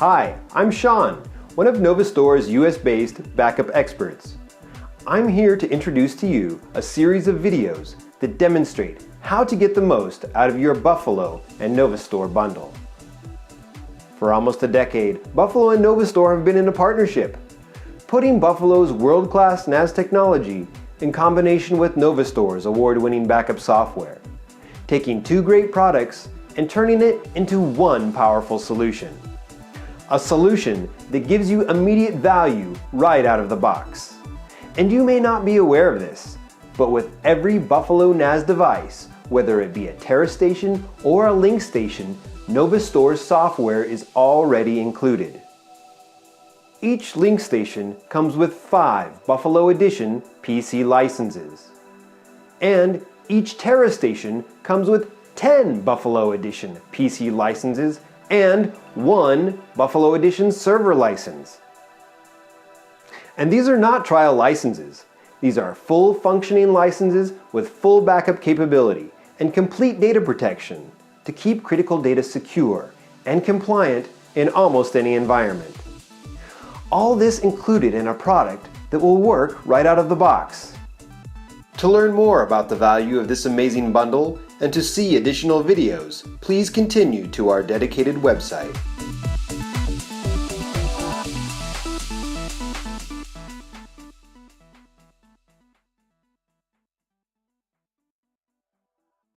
Hi, I'm Sean, one of NovaStor's US-based backup experts. I'm here to introduce to you a series of videos that demonstrate how to get the most out of your Buffalo and NovaStor bundle. For almost a decade, Buffalo and NovaStor have been in a partnership, putting Buffalo's world-class NAS technology in combination with NovaStor's award-winning backup software, taking two great products and turning it into one powerful solution. A solution that gives you immediate value right out of the box. And you may not be aware of this, but with every Buffalo NAS device, whether it be a TeraStation or a LinkStation, NovaStor's software is already included. Each LinkStation comes with 5 Buffalo Edition PC licenses. And each TeraStation comes with 10 Buffalo Edition PC licenses and 1 Buffalo Edition server license. And these are not trial licenses. These are full functioning licenses with full backup capability and complete data protection to keep critical data secure and compliant in almost any environment. All this included in a product that will work right out of the box. To learn more about the value of this amazing bundle and to see additional videos, please continue to our dedicated website.